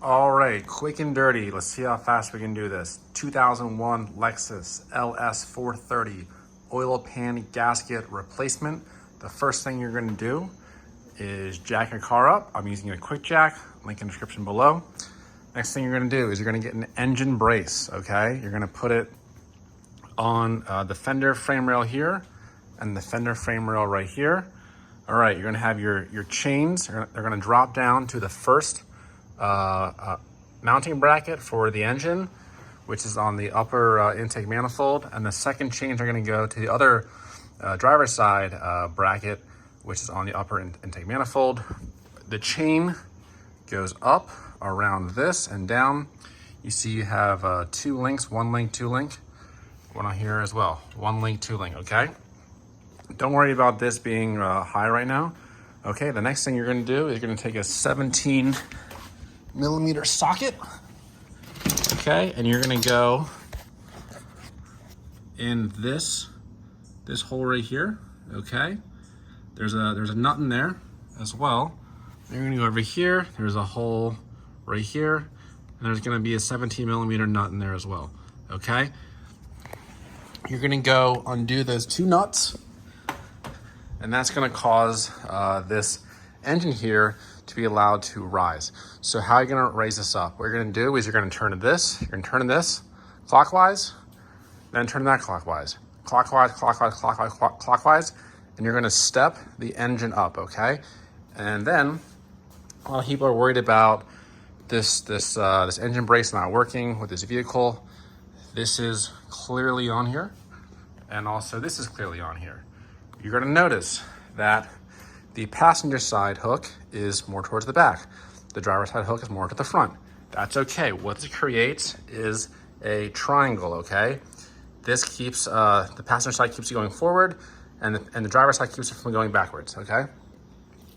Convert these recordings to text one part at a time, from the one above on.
All right, quick and dirty. Let's see how fast we can do this. 2001 Lexus LS430 oil pan gasket replacement. The first thing you're going to do is jack your car up. I'm using a quick jack, link in the description below. Next thing you're going to do is you're going to get an engine brace, okay? You're going to put it on the fender frame rail here and the fender frame rail right here. All right, you're going to have your chains. They're going to drop down to the first mounting bracket for the engine, which is on the upper intake manifold, and the second chains are going to go to the other driver's side bracket, which is on the upper intake manifold. The chain goes up around this and down. You see you have two links, one link, two link. One on here as well, one link, two link, okay? Don't worry about this being high right now. Okay, the next thing you're going to do is you're going to take a 17 millimeter socket, okay, and you're going to go in this hole right here, okay? There's a nut in there as well. You're going to go over here. There's a hole right here, and there's going to be a 17 millimeter nut in there as well, okay? You're going to go undo those two nuts, and that's going to cause this engine here to be allowed to rise. So how are you going to raise this up? What you're going to do is you're going to turn this, you're going to turn this clockwise, then turn that clockwise, clockwise, clockwise, clockwise, clockwise, and you're going to step the engine up, okay? And then a lot of people are worried about this engine brace not working with this vehicle. This is clearly on here, and also this is clearly on here. You're going to notice that the passenger side hook is more towards the back. The driver's side hook is more to the front. That's okay. What this creates is a triangle, okay? This keeps, the passenger side keeps it going forward, and the driver's side keeps it from going backwards, okay?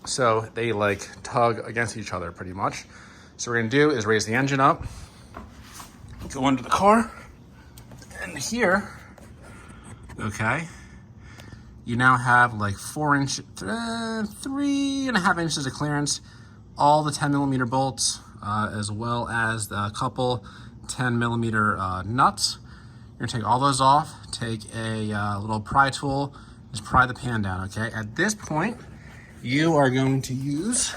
So they like tug against each other pretty much. So what we're gonna do is raise the engine up, go under the car, and here, okay, you now have like 3.5 inches of clearance, all the 10 millimeter bolts, as well as a couple 10 millimeter nuts. You're gonna take all those off, take a little pry tool, just pry the pan down, okay? At this point, you are going to use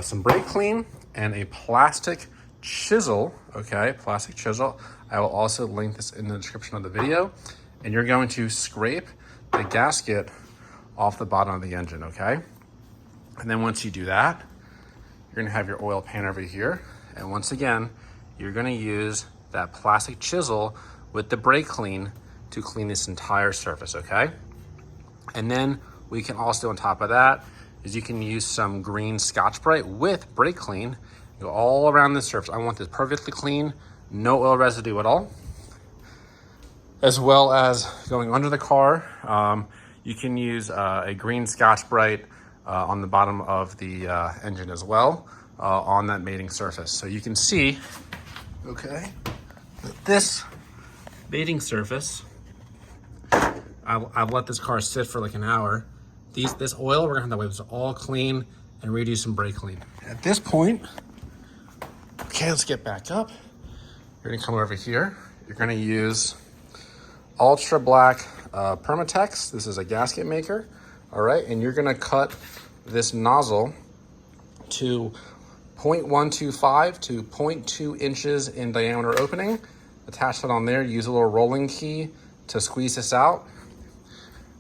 some brake clean and a plastic chisel, okay? Plastic chisel. I will also link this in the description of the video. And you're going to scrape the gasket off the bottom of the engine, okay? And then once you do that, you're gonna have your oil pan over here. And once again, you're gonna use that plastic chisel with the brake clean to clean this entire surface, okay? And then we can also, on top of that, is you can use some green Scotch-Brite with brake clean, go all around the surface. I want this perfectly clean, no oil residue at all. As well as going under the car, you can use a green Scotch-Brite on the bottom of the engine as well, on that mating surface. So you can see, okay, that this mating surface, I've let this car sit for like an hour. This oil, we're gonna have to wipe this all clean and redo some brake clean. At this point, okay, let's get back up. You're gonna come over here. You're gonna use Ultra Black Permatex. This is a gasket maker, all right? And you're gonna cut this nozzle to 0.125 to 0.2 inches in diameter opening. Attach that on there, use a little rolling key to squeeze this out.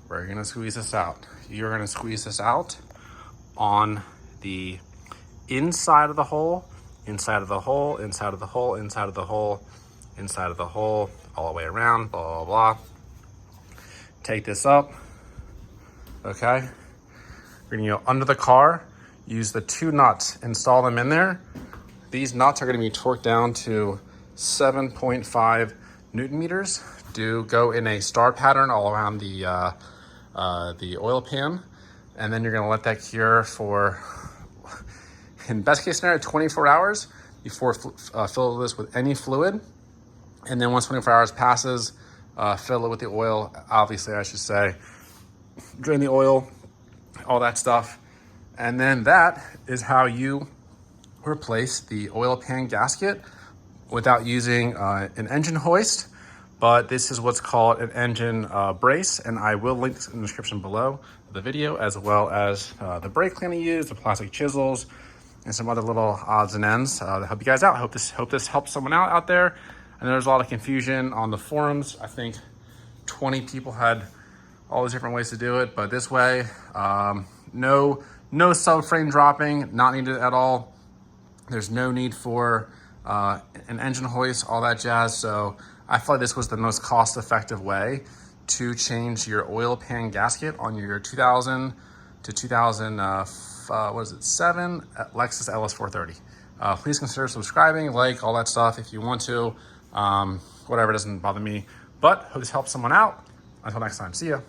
We're gonna squeeze this out. You're gonna squeeze this out on the inside of the hole, inside of the hole, inside of the hole, inside of the hole, inside of the hole, all the way around, blah, blah, blah. Take this up, okay? We're gonna go under the car, use the two nuts, install them in there. These nuts are gonna be torqued down to 7.5 Newton meters. Do go in a star pattern all around the oil pan, and then you're gonna let that cure for, in best case scenario, 24 hours before fill this with any fluid. And then once 24 hours passes, fill it with the oil, obviously I should say, drain the oil, all that stuff. And then that is how you replace the oil pan gasket without using an engine hoist. But this is what's called an engine brace, and I will link this in the description below the video, as well as the brake cleaner used, the plastic chisels, and some other little odds and ends to help you guys out. I hope this helps someone out there. And there's a lot of confusion on the forums. I think 20 people had all these different ways to do it, but this way, no subframe dropping, not needed at all. There's no need for an engine hoist, all that jazz. So I feel like this was the most cost-effective way to change your oil pan gasket on your 2000 to 2007 Lexus LS430. Please consider subscribing, like, all that stuff if you want to. Whatever, doesn't bother me. But hope this helps someone out. Until next time, see ya.